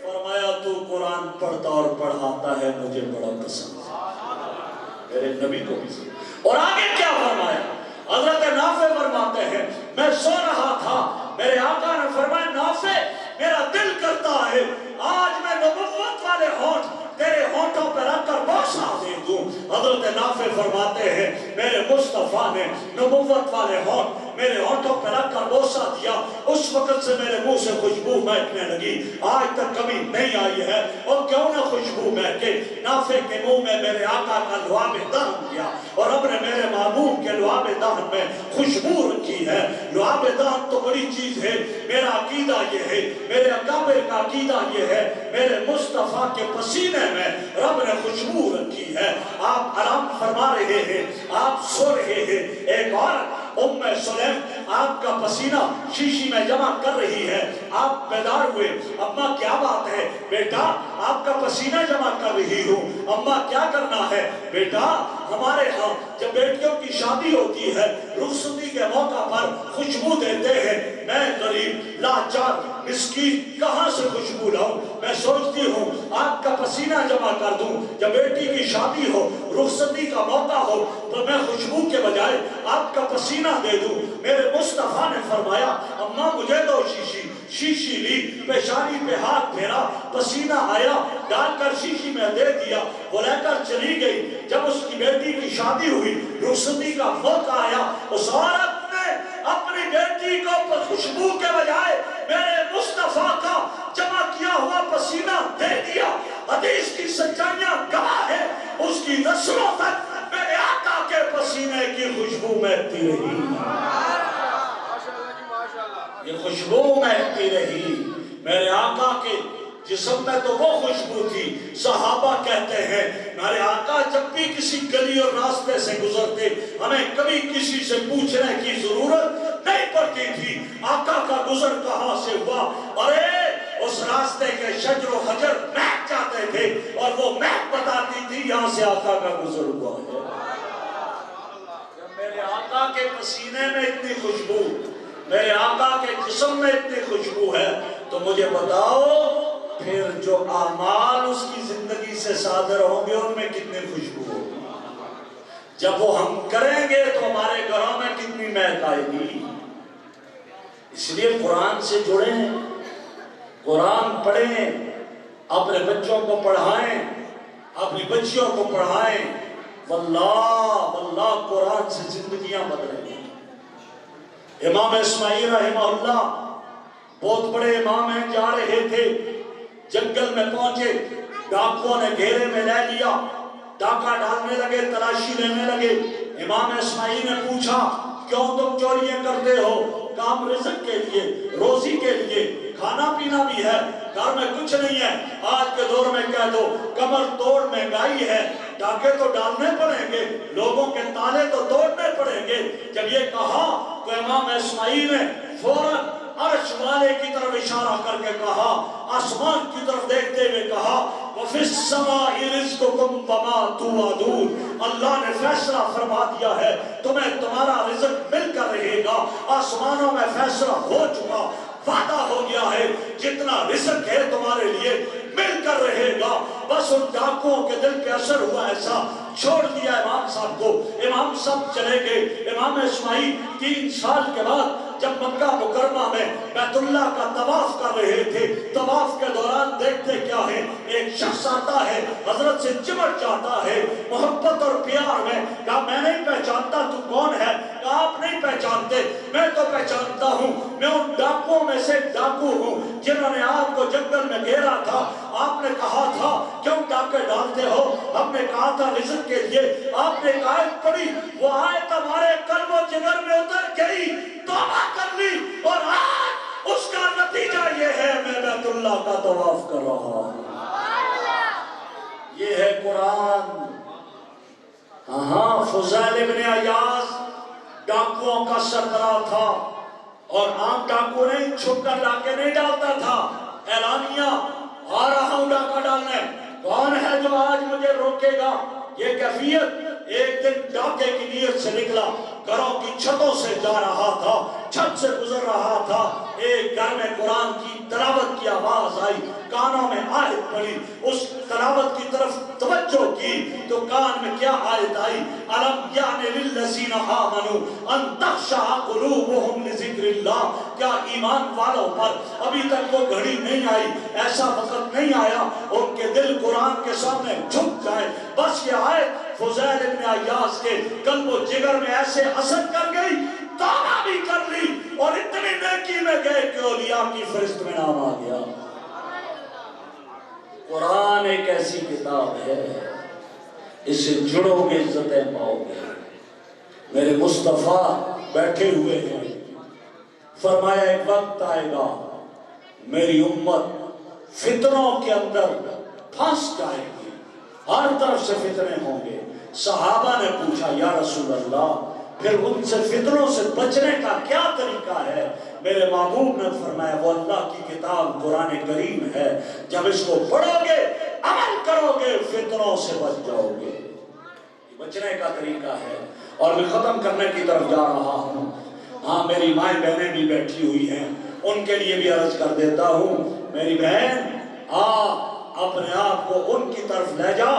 فرمایا تو قرآن پڑھتا اور پڑھاتا ہے، مجھے بڑا پسند ہے، میرے نبی کو بھی۔ اور آگے کیا فرمایا؟ حضرت نافع فرماتے ہیں میں سو رہا تھا، میرے آقا نے فرمایا نافع میرا دل کرتا ہے آج میں نبوت والے ہونٹ تیرے ہونٹوں پر رکھ کر بوسہ دے دوں۔ حضرت نافع فرماتے ہیں میرے مصطفیٰ نے نبوت والے ہونٹ میرے ہونٹوں پر رکھ کر بوسہ دیا، اس وقت سے میرے منہ سے خوشبو مہکنے لگی، آج تک کبھی نہیں آئی ہے، اور کیوں نہ خوشبو مہکے۔ نافع کے منہ میں میرے آقا کا لعاب دہن کیا، اور اب نے میرے محبوب کے لعاب دہن میں خوشبو رکھی ہے۔ لعاب دہن تو بڑی چیز ہے، میرا عقیدہ یہ ہے، میرے اکابر کا عقیدہ یہ ہے، میرے مصطفیٰ کے پسینے میں رب نے خوشبو رکھی ہے۔ آپ آرام فرما رہے ہیں، آپ سو رہے ہیں، ایک اور ام سلیم آپ کا پسینہ شیشی میں جمع کر رہی ہے، آپ بیدار ہوئے، اماں کیا بات ہے؟ بیٹا آپ کا پسینہ جمع کر رہی ہوں، اماں کیا کرنا ہے؟ بیٹا ہمارے ہاں جب بیٹیوں کی شادی ہوتی ہے رخصتی کے موقع پر خوشبو دیتے ہیں، میں غریب لاچار مسکین کہاں سے خوشبو لاؤں؟ میں سوچتی ہوں آپ کا پسینہ جمع کر دوں، جب بیٹی کی شادی ہو رخصتی کا موقع ہو تو میں خوشبو کے بجائے آپ کا پسینہ دے دوں۔ میرے مصطفیٰ نے فرمایا اماں مجھے دو شیشی، شیشی لی، پیشانی پہ ہاتھ پھیرا، پسینہ آیا، ڈال کر شیشی میں دے دیا، وہ لے کر چلی گئی۔ جب اس کی بیٹی کی شادی ہوئی، رخصتی کا موقع آیا، اس عورت نے اپنی بیٹی کو خوشبو کے بجائے میرے مصطفیٰ کا جمع کیا ہوا پسینہ دے دیا۔ حدیث کی سچائیاں گواہ ہے، اس کی نسلوں تک میرے آقا کے پسینے کی خوشبو مہکتی رہی، یہ خوشبو مہکتی رہی۔ میرے آقا کے جسم میں تو وہ خوشبو تھی، صحابہ کہتے ہیں میرے آقا جب بھی کسی گلی اور راستے سے گزرتے ہمیں کبھی کسی سے پوچھنے کی ضرورت نہیں پڑتی تھی، آقا کا گزر کہاں سے ہوا، ارے اس راستے کے شجر و حجر مہک جاتے تھے اور وہ مہک بتاتی تھی یہاں سے آقا کا گزر ہوا ہے۔ جب میرے آقا کے پسینے میں اتنی خوشبو، میرے آقا کے جسم میں اتنی خوشبو ہے تو مجھے بتاؤ پھر جو اعمال اس کی زندگی سے صادر ہوں گے ان میں کتنی خوشبو ہوگی، جب وہ ہم کریں گے تو ہمارے گھروں میں کتنی مہک آئے گی۔ اس لیے قرآن سے جڑیں، قرآن پڑھیں، اپنے بچوں کو پڑھائیں، اپنی بچیوں کو پڑھائیں، واللہ قرآن سے زندگیاں بدلیں گی۔ امام اسماعیل رحمہ اللہ بہت بڑے امام ہیں، جا رہے تھے، جنگل میں پہنچے، ڈاکوؤں نے گھیرے میں لے لیا، ڈاکہ ڈالنے لگے، تلاشی لینے لگے۔ امام اسماعیل نے پوچھا کیوں تم چوریاں کرتے ہو؟ کام رزق کے لیے، روزی کے لیے، کھانا پینا بھی ہے، گھر میں کچھ نہیں ہے۔ آج کے دور میں کہہ دو کمر توڑ مہنگائی ہے، ڈاکے تو ڈالنے پڑیں گے، لوگوں کے تالے تو توڑنے پڑیں گے۔ جب یہ کہا تو امام اسماعیل نے فوراً عرش والے کی طرف اشارہ کر کے کہا، آسمان کی طرف دیکھتے ہوئے کہا وَفِي السَّمَاءِ رِزْقُكُمْ وَمَا تُوعَدُونَ، اللہ نے فیصلہ فرما دیا ہے تمہیں تمہارا رزق مل کر رہے گا، آسمانوں میں فیصلہ ہو چکا، وعدہ ہو گیا ہے، جتنا رزق ہے تمہارے لیے مل کر رہے گا۔ بس ان ڈاکوؤں کے دل پہ اثر ہوا ایسا، چھوڑ دیا امام صاحب کو، امام صاحب چلے گئے۔ امام اسماعیل 3 سال کے بعد جب مکہ مکرمہ میں بیت اللہ کا طواف کر رہے تھے، طواف کے دوران دیکھتے کیا ہے، ایک شخص آتا ہے، حضرت سے چمٹ جاتا ہے، محبت اور پیار میں کہا میں نہیں پہچانتا تو کون ہے؟ کہا آپ نہیں پہچانتے، میں تو پہچانتا ہوں، میں ان ڈاکوؤں میں سے ڈاکو ہوں جنہوں نے آپ کو جنگل میں گھیرا تھا، آپ نے کہا تھا کیوں ڈاکے ڈالتے ہو؟ ہم نے کہا تھا رزق کے لیے، آپ نے ایک آیت پڑھی، وہ آیت ہمارے قلب و جگر میں اتر گئی، توبہ کر لی، اور آج اس کا نتیجہ یہ ہے میں بیت اللہ کا طواف کر رہا ہوں۔ یہ ہے قرآن۔ ہاں فضیل ابن عیاض ڈاکوؤں کا سردار تھا، اور عام ڈاکو نہیں، چھپ کر ڈاکے نہیں ڈالتا تھا، اعلانیہ آ رہا ہوں ڈاکہ ڈالنے، کون ہے جو آج مجھے روکے گا؟ یہ کیفیت ایک دن ڈاکے کی نیت سے نکلا، گھروں کی چھتوں سے جا رہا تھا، چھت سے گزر رہا تھا، ایک گھر میں قرآن کی تلاوت کی آواز آئی، کانوں میں آیت پڑی، اس تلاوت کی طرف توجہ کی تو کان میں کیا آیت آئی، أَلَمْ يَعْنِ لِلَّذِينَ آمَنُوا أَن تَخْشَعَ قُلُوبُهُمْ لِذِكْرِ اللَّهِ، کیا ایمان والوں پر ابھی تک وہ گھڑی نہیں آئی، ایسا وقت نہیں آیا ان کے دل قرآن کے سامنے جھک جائے؟ بس یہ آیت فضیل ابن عیاض کے قلب و جگر میں ایسے اثر کر گئی، توبہ بھی کر لی اور اتنی نیکی میں گئے کہ اولیاء کی فہرست میں نام آ گیا۔ قرآن ایک ایسی کتاب ہے، اس سے جڑو گے عزتیں پاؤ گے۔ میرے مصطفیٰ بیٹھے ہوئے ہیں، فرمایا ایک وقت آئے گا میری امت فتنوں کے اندر پھنس جائے گی، ہر طرف سے فتنے ہوں گے۔ صحابہ نے پوچھا یا رسول اللہ پھر ان سے فتنوں سے بچنے کا کیا طریقہ ہے؟ میرے محبوب نے فرمایا وہ اللہ کی کتاب قرآن کریم ہے، جب اس کو پڑھو گے عمل کرو گے فتنوں سے بچ جاؤ گے، یہ بچنے کا طریقہ ہے۔ اور میں ختم کرنے کی طرف جا رہا ہوں، ہاں میری مائیں بہنیں بھی بیٹھی ہوئی ہیں، ان کے لیے بھی عرض کر دیتا ہوں، میری بہن اپنے آپ کو ان کی طرف لے جا،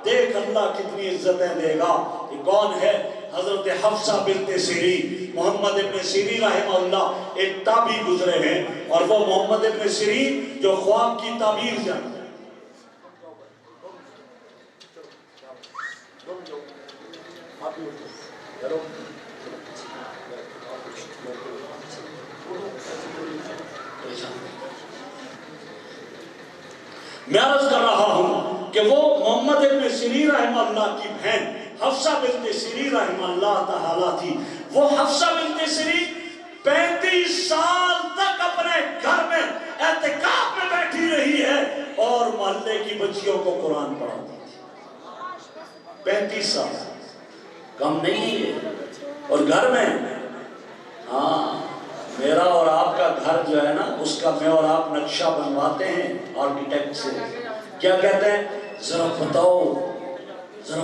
دیکھ اللہ کتنی عزتیں دے گا۔ یہ کون ہے؟ حضرت حفصہ بنت سیرین محمد ابن سیرین رحمہ اللہ ایک تابعی گزرے ہیں، اور وہ محمد ابن سیرین جو خواب کی تعبیر جانتے ہیں۔ میں عرض کر رہا ہوں کہ وہ محمد ابن سیرین رحمہ اللہ کی بہن حفصہ بنت سیرین رحمہ اللہ تعالیٰ تھی۔ وہ حفصہ بنت سیرین 35 سال تک اپنے گھر میں اعتکاف میں بیٹھی رہی ہے اور محلے کی بچیوں کو قرآن پڑھاتی تھی۔ 35 سال کم نہیں ہے، اور گھر میں میرا اور آپ کا گھر جو ہے نا، اس کا میں اور آپ نقشہ بنواتے ہیں آرکیٹیکٹ سے، کیا کہتے ہیں؟ ذرا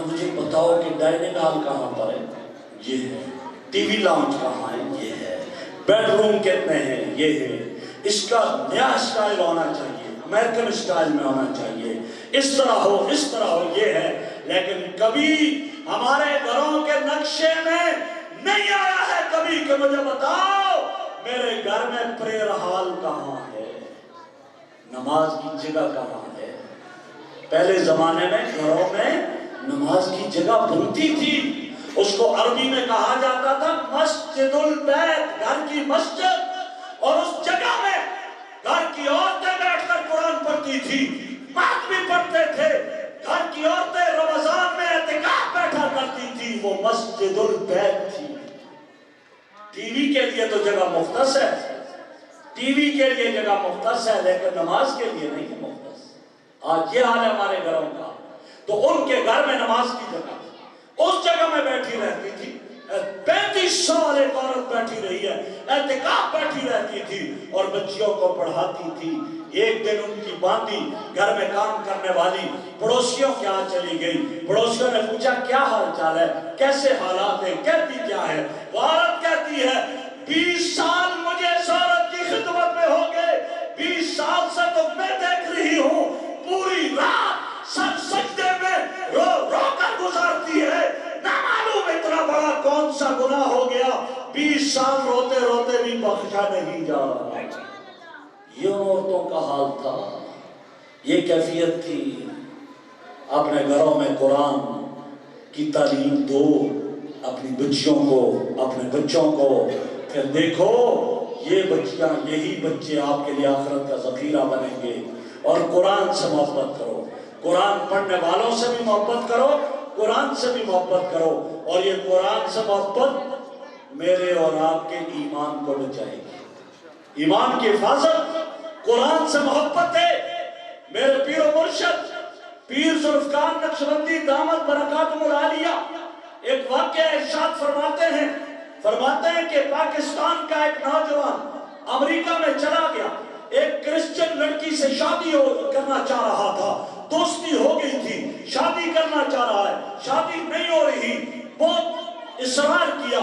مجھے بتاؤ کہ ڈائننگ ہال کہاں پر ہے، یہ ہے، ٹی وی لاؤنج کہاں ہے، یہ ہے، بیڈ روم کتنے ہیں، یہ ہے، اس کا نیا سٹائل ہونا چاہیے، امریکن سٹائل میں ہونا چاہیے، اس طرح ہو، یہ ہے۔ لیکن کبھی ہمارے گھروں کے نقشے میں نہیں آیا ہے کبھی کہ مجھے بتاؤ میرے گھر میں پریئر ہال کہاں ہے، نماز کی جگہ کہاں ہے۔ پہلے زمانے میں گھروں میں نماز کی جگہ بنتی تھی، اس کو عربی میں کہا جاتا تھا مسجد البیت، گھر کی مسجد، اور اس جگہ میں گھر کی عورتیں بیٹھ کر قرآن پڑھتی تھی، مرد بھی پڑھتے تھے۔ گھر کی عورتیں رمضان میں اعتکاف بیٹھا کرتی تھی، وہ مسجد البیت تھی۔ ٹی وی کے لیے تو جگہ مختص ہے، ٹی وی کے لیے جگہ مختص ہے، لیکن نماز کے لیے نہیں مختص۔ آج یہ حال ہے ہمارے گھروں کا۔ تو ان کے گھر میں نماز کی جگہ اس جگہ میں بیٹھی رہتی تھی۔ 35 سال ایک عورت بیٹھی رہی ہے، اعتکاف بیٹھی رہتی تھی اور بچیوں کو پڑھاتی تھی۔ ایک دن ان کی باندی گھر میں کام کرنے والی پڑوسیوں کے یہاں چلی گئی۔ پڑوسیوں نے پوچھا کیا حال چال ہے، کیسے حالات ہیں، کہتی کیا ہے؟ وہ عورت کہتی ہے 20 سال مجھے اس عورت کی خدمت میں ہو گئے، 20 سال سے تو میں دیکھ رہی ہوں پوری رات سر سجدے میں رو رو کر گزارتی ہے، نہ معلوم اتنا بڑا کون سا گناہ ہو گیا، 20 سال روتے روتے بھی بخشا نہیں جا رہا۔ یہ عورتوں کا حال تھا، یہ کیفیت تھی۔ اپنے گھروں میں قرآن کی تعلیم دو اپنی بچیوں کو، اپنے بچوں کو، پھر دیکھو یہ بچیاں، یہی بچے آپ کے لیے آخرت کا ذخیرہ بنیں گے۔ اور قرآن سے محبت کرو، قرآن پڑھنے والوں سے بھی محبت کرو، قرآن سے بھی محبت کرو، اور یہ قرآن سے محبت میرے اور آپ کے ایمان کو بچائے گی۔ ایمان کی حفاظت قرآن سے محبت ہے۔ میرے پیر و مرشد پیر ذوالفقار نقشبندی دامت برکاتہم العالیہ ایک واقعہ ارشاد فرماتے ہیں کہ پاکستان کا ایک نوجوان امریکہ میں چلا گیا، ایک کرسچن لڑکی سے شادی کرنا چاہ رہا تھا، دوستی ہو گئی تھی، شادی کرنا چاہ رہا ہے، شادی نہیں ہو رہی، بہت اصرار کیا،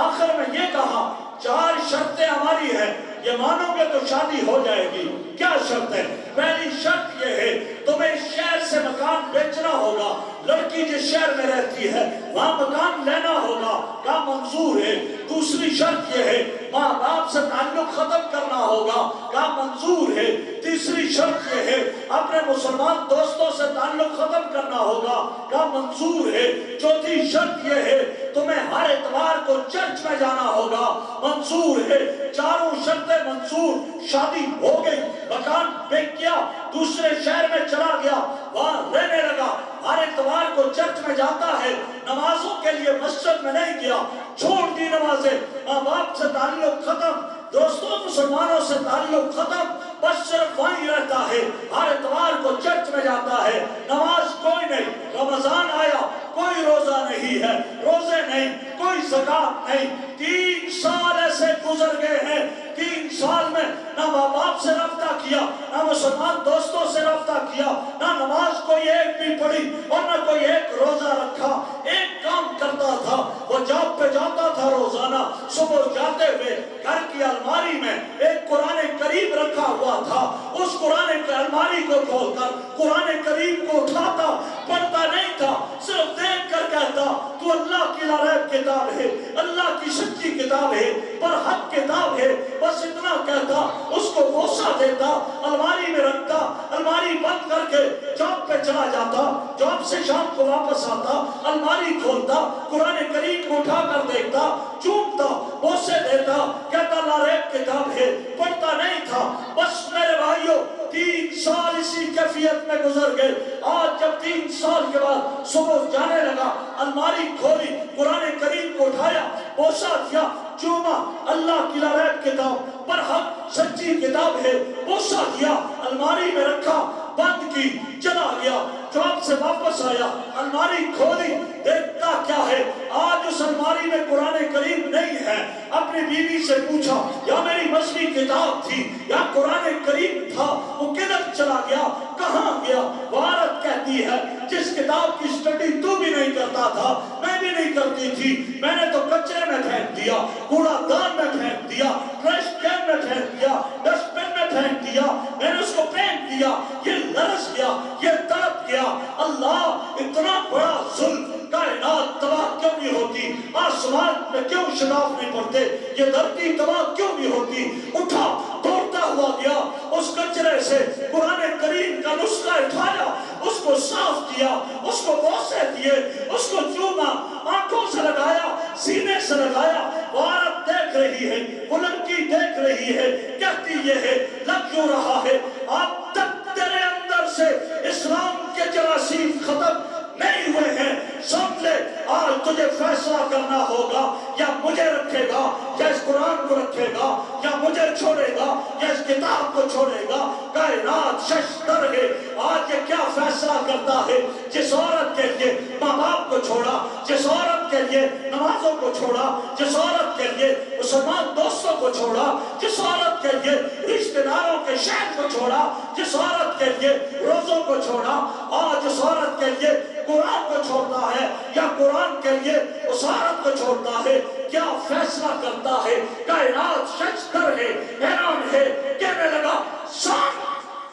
آخر میں یہ کہا 4 شرطیں ہماری ہیں، یہ مانو گے تو شادی ہو جائے گی۔ کیا شرط ہے؟ پہلی شرط یہ ہے تمہیں شہر سے مکان بیچنا ہوگا، لڑکی جس شہر میں رہتی ہے وہاں مکان لینا ہوگا، کہا منظور ہے۔ دوسری شرط یہ ہے ماں باپ سے تعلق ختم کرنا ہوگا، کہا منظور ہے۔ تیسری شرط یہ ہے اپنے مسلمان دوستوں سے تعلق ختم کرنا ہوگا، کہا منظور ہے۔ چوتھی شرط یہ ہے تمہیں ہر اتوار کو چرچ میں جانا ہوگا، منظور ہے۔ چاروں شرطیں منظور، شادی ہو گئی، مکان بیچ کیا، دوسرے شہر میں چلا گیا، وہاں رہنے لگا، ہر اتوار کو چرچ میں جاتا ہے، نمازوں کے لیے مسجد میں نہیں گیا، چھوڑ دی نمازیں، ماں باپ سے تعلق ختم، دوستوں مسلمانوں سے تعلق ختم، بس صرف وہیں رہتا ہے، ہر اتوار کو چرچ میں جاتا ہے، نماز کوئی نہیں، رمضان آیا کوئی روزہ نہیں ہے، روزے نہیں، کوئی زکات نہیں۔ 3 سال ایسے گزر گئے ہیں، 3 سال میں نہ ماں باپ سے رابطہ کیا، نہ مسلمان دوستوں سے رابطہ کیا، نہ نماز کوئی ایک بھی پڑھی اور نہ کوئی ایک روزہ رکھا۔ ایک کام کرتا تھا، وہ جاب پہ جاتا تھا روزانہ، صبح جاتے ہوئے گھر کی الماری میں ایک قرآن کریم رکھا ہوا تھا، اس قرآن الماری کو کھول کر قرآن کریم کو اٹھاتا، پڑھتا نہیں تھا، صرف دیکھ کر کہتا تو اللہ کی لا ریب کتاب ہے، اللہ کی سچی کتاب کتاب ہے پر حق کتاب ہے، بس اتنا کہتا، اس کو بوسہ دیتا، الماری میں رکھتا، الماری بند کر کے جاب پہ چلا جاتا، جاب سے شام کو واپس آتا، الماری کھولتا، قرآن کریم کو اٹھا کر دیکھتا، چومتا، بوسے دیتا، کہتا لا ریب کتاب ہے، پڑھتا نہیں تھا۔ بس میرے بھائیوں 3 سال اسی کیفیت میں گزر گئے۔ آج جب 3 سال کے بعد صبح جانے لگا، الماری کھولی، قرآن کریم کو اٹھایا، بوسہ دیا، چوما، اللہ کی لا ریب کتاب پر حق سچی کتاب ہے، بوسہ دیا، الماری میں رکھا، بند کی، چلا گیا، جاب سے واپس آیا، الماری کھولی، دیکھتا کیا ہے، آج اس الماری میں قرآن کریم نہیں ہے۔ اپنی بیوی سے پوچھا، یا میری مذہبی کتاب تھی یا قرآن کریم تھا، وہ کدھر چلا گیا، کہاں گیا؟ وہ عورت کہتی ہے جس کتاب کی سٹڈی تو بھی نہیں کرتا تھا، میں بھی نہیں کرتی تھی، میں نے تو کچرے میں پھینک دیا، کوڑا دان میں پھینک دیا، ٹریش کین میں پھینک دیا، ڈسٹ بن میں پھینک دیا، میں نے اس کو پھینک دیا، یہ لرز گیا، یہ تڑپ گیا۔ اللہ اتنا بڑا ظلم، کائنات تباہ کیوں نہیں ہوتی؟ آسمان میں کیوں شگاف نہیں پڑتے؟ یہ دھرتی تباہ کیوں نہیں ہوتی؟ اٹھا، دوڑتا ہوا گیا، اس کچرے سے قرآن کریم کا نسخہ اٹھایا، اس کو صاف کیا، اس کو بوسے دیے، اس کو چوما، آنکھوں سے لگایا، سینے سے لگایا۔ وہ عورت دیکھ رہی ہے، وہ لڑکی دیکھ رہی ہے، کہتی یہ ہے، لگ یوں رہا ہے اب تک تیرے اندر سے اسلام کے جراثیم ختم نہیں ہوئے ہیں۔ سمجھ لے آج تجھے فیصلہ کرنا ہوگا، یا مجھے رکھے گا، یا اس قرآن کو رکھے گا، یا مجھے چھوڑے گا، یا اس کتاب کو چھوڑے گا۔ کائنات ششدر ہے، آج یہ کیا فیصلہ کرتا ہے؟ جس عورت کے لیے ماں باپ کو چھوڑا، جس عورت کے لیے نمازوں کو چھوڑا، جس عورت کے لیے مسلمان دوستوں کو چھوڑا، جس عورت کے لیے رشتہ داروں کے شہر کو چھوڑا، جس عورت کے لیے روزوں کو چھوڑا، آج اس عورت کے لیے قرآن کو چھوڑتا ہے، یا قرآن کے لیے اس عورت کو چھوڑتا ہے، کیا فیصلہ کرتا ہے؟ کائنات ششدر ہے، حیران ہے، کہنے لگا سن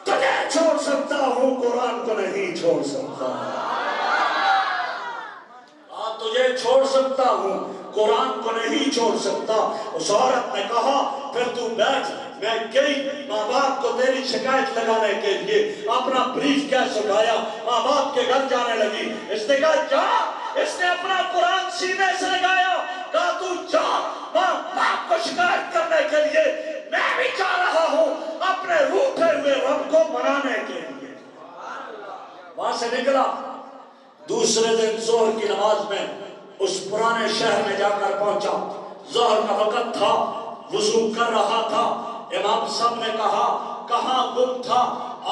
تجھے چھوڑ سکتا ہوں، قرآن کو نہیں چھوڑ سکتا۔ تجھے چھوڑ سکتا ہوں، قرآن کو نہیں چھوڑ سکتا۔ اس عورت نے کہا پھر تو بیٹھ، میں گئی ماں باپ کو تیری شکایت لگانے کے لیے، اپنا بریف کیس اٹھایا، ماں باپ کے گھر جانے لگی۔ اس نے کہا جا، اس نے اپنا قرآن سینے سے لگایا، کہا تو جا ماں باپ کو شکایت کرنے کے لیے، میں بھی جا رہا ہوں اپنے روٹھے ہوئے رب کو منانے کے لیے۔ وہاں سے نکلا، دوسرے دن ظہر کی نماز میں اس پرانے شہر میں جا کر پہنچا۔ ظہر کا وقت تھا، وضو کر رہا تھا۔ امام صاحب نے کہا کہاں گم تھا؟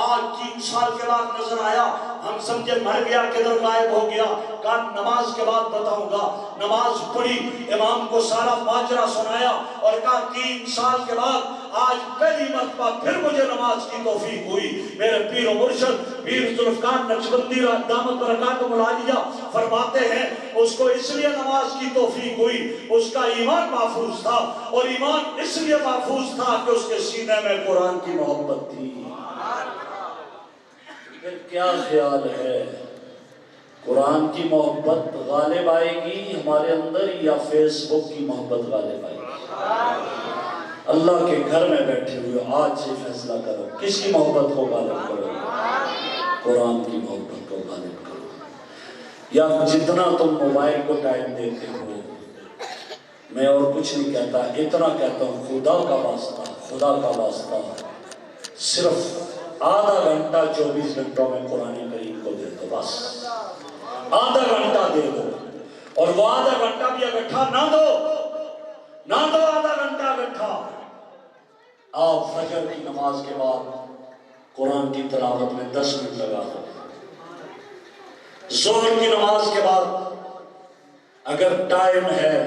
آج 3 سال کے بعد نظر آیا، ہم سمجھے مر گیا، کدھر غائب ہو گیا۔ کہا نماز کے بعد بتاؤں گا۔ نماز پڑھی، امام کو سارا ماجرا سنایا اور کہا 3 سال کے بعد آج پہلی مرتبہ پھر مجھے نماز کی توفیق ہوئی۔ میرے پیر و مرشد پیر ذوالفقار نقشبندی دامت برکاتہ العالیہ فرماتے ہیں اس کو اس لیے نماز کی توفیق ہوئی، اس کا ایمان محفوظ تھا، اور ایمان اس لیے محفوظ تھا کہ اس کے سینے میں قرآن کی محبت تھی۔ پھر کیا خیال ہے، قرآن کی محبت غالب آئے گی ہمارے اندر یا فیس بک کی محبت غالب آئے گی؟ اللہ کے گھر میں بیٹھے ہوئے آج سے فیصلہ کرو، کس کی محبت کو غالب کرو؟ قرآن کی محبت کو غالب کرو۔ یا جتنا تم موبائل کو ٹائم دیتے ہو، میں اور کچھ نہیں کہتا، اتنا کہتا ہوں خدا کا واسطہ، خدا کا واسطہ، صرف آدھا گھنٹہ 24 گھنٹوں میں قرآن کریم کو دے دو، بس آدھا گھنٹہ دے دو، اور وہ آدھا گھنٹہ بھی اکٹھا نہ دو آدھا گھنٹہ اکٹھا۔ آپ فجر کی نماز کے بعد قرآن کی تلاوت میں 10 منٹ لگا دو، ظہر کی نماز کے بعد اگر ٹائم ہے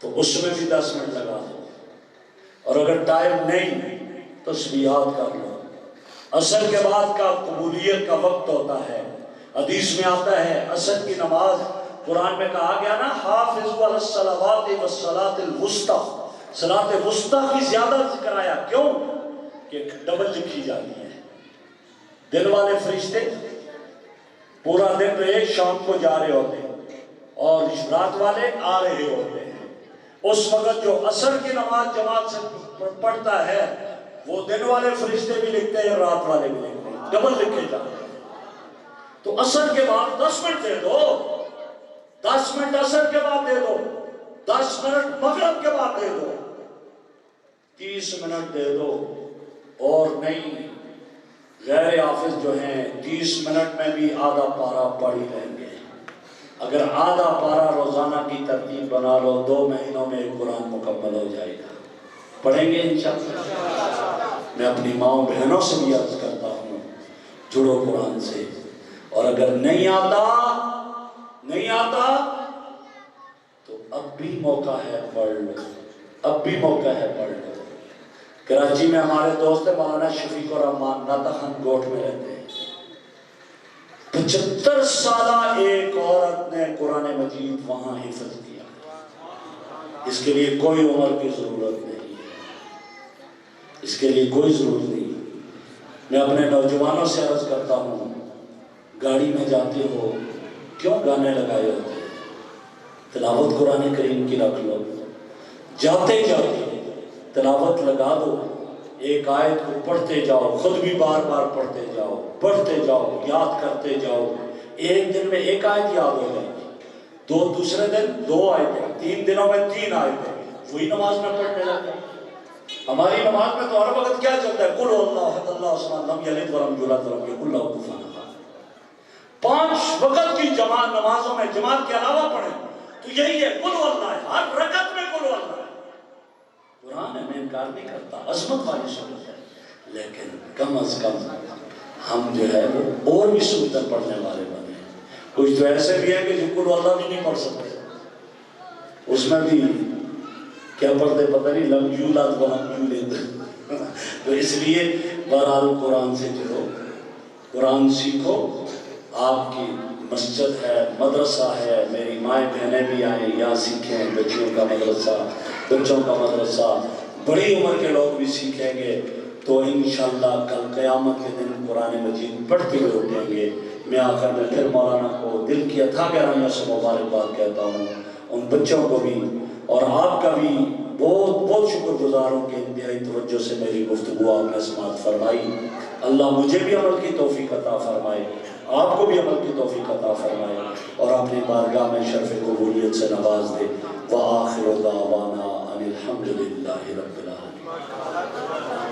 تو اس میں بھی 10 منٹ لگا دو، اور اگر ٹائم نہیں تو تسبیحات کر لو۔ عصر کے بعد کا قبولیت کا وقت ہوتا ہے، حدیث میں آتا ہے عصر کی نماز، قرآن میں کہا گیا نا حافظوا علی الصلوات والصلاۃ الوسطی، صلاۃ وسطی کی زیادہ ذکر آیا، کیوں کہ ڈبل لکھی جاتی ہے۔ دن والے فرشتے پورا دن رہے، شام کو جا رہے ہوتے ہیں، اور رات والے آ رہے ہوتے ہیں۔ اس وقت جو عصر کی نماز جماعت سے پڑھتا ہے وہ دن والے فرشتے بھی لکھتے ہیں، رات والے بھی لکھتے ہیں، ڈبل لکھے جاتے ہیں۔ تو عصر کے بعد 10 منٹ دے دو، 10 منٹ عصر کے بعد دے دو، 10 منٹ مغرب کے بعد دے دو، 30 منٹ دے دو۔ اور نہیں، غیر حافظ جو ہیں 30 منٹ میں بھی آدھا پارہ پڑھ ہی لیں گے۔ اگر آدھا پارہ روزانہ کی ترتیب بنا لو، 2 مہینوں میں ایک قرآن مکمل ہو جائے گا۔ پڑھیں گے انشاءاللہ۔ میں اپنی ماؤں بہنوں سے بھی عرض کرتا ہوں، جڑو قرآن سے، اور اگر نہیں آتا تو اب بھی موقع ہے، پڑھ لو، اب بھی موقع ہے، پڑھ لو۔ کراچی میں ہمارے دوست مولانا شفیق الرحمان ناتخان گوٹھ میں رہتے ہیں، 75 سالہ ایک عورت نے قرآن مجید وہاں حفظ کیا۔ اس کے لیے کوئی عمر کی ضرورت نہیں ہے، اس کے لیے کوئی ضرورت نہیں۔ میں اپنے نوجوانوں سے عرض کرتا ہوں، گاڑی میں جاتے ہو کیوں گانے لگائے ہوتے ہیں؟ تلاوت قرآن کریم کی رکھ لو، جاتے جاتے تلاوت لگا دو، ایک آیت کو پڑھتے جاؤ، خود بھی بار بار پڑھتے جاؤ، پڑھتے جاؤ، یاد کرتے جاؤ۔ ایک دن میں ایک آیت یاد ہو جائے گی، دوسرے دن 2 آیتیں، 3 دنوں میں 3 آیتیں، وہی نماز میں پڑھنے لگے۔ ہماری نماز میں تو ہر وقت کیا چلتا ہے؟ قل اللہ احد اللہ الصمد لم یلد ولم یولد ولم یکن لہ کفوا احد۔ 5 وقت کی جماعت نمازوں میں جماعت کے علاوہ پڑھیں تو یہی ہے، قل اللہ ہے، ہر رکعت میں قل اللہ ہے۔ قرآن ہے، میں انکار نہیں کرتا، عظمت والی صورت ہے، لیکن کم از کم ہم جو ہے وہ اور بھی سنتر پڑھنے والے بنے۔ کچھ تو ایسے بھی ہیں کہ جو قل اللہ بھی نہیں پڑھ سکتے، اس میں بھی کیا پڑھتے پتہ نہیں، لم یولد ولم یولد۔ تو اس لیے بہرحال قرآن سے جڑو، قرآن سیکھو۔ آپ کی مسجد ہے، مدرسہ ہے، میری مائیں بہنیں بھی آئیں یا سیکھیں، بچیوں کا مدرسہ، بچوں کا مدرسہ، بڑی عمر کے لوگ بھی سیکھیں گے تو انشاءاللہ کل قیامت کے دن قرآن مجید پڑھتے ہوئے اٹھیں گے۔ میں آخر میں پھر مولانا کو دل کی اتھا گہرائیوں سے مبارکباد کہتا ہوں، ان بچوں کو بھی اور آپ کا بھی بہت بہت شکر گزار ہوں کہ انتہائی توجہ سے میری گفتگو آپ نے سماعت فرمائی۔ اللہ مجھے بھی عمل کی توفیق عطا فرمائے، آپ کو بھی عمل کی توفیق عطا فرمائے، اور اپنی بارگاہ میں شرف قبولیت سے نواز دے۔ وآخر دعوانا ان الحمد للہ رب العالمین۔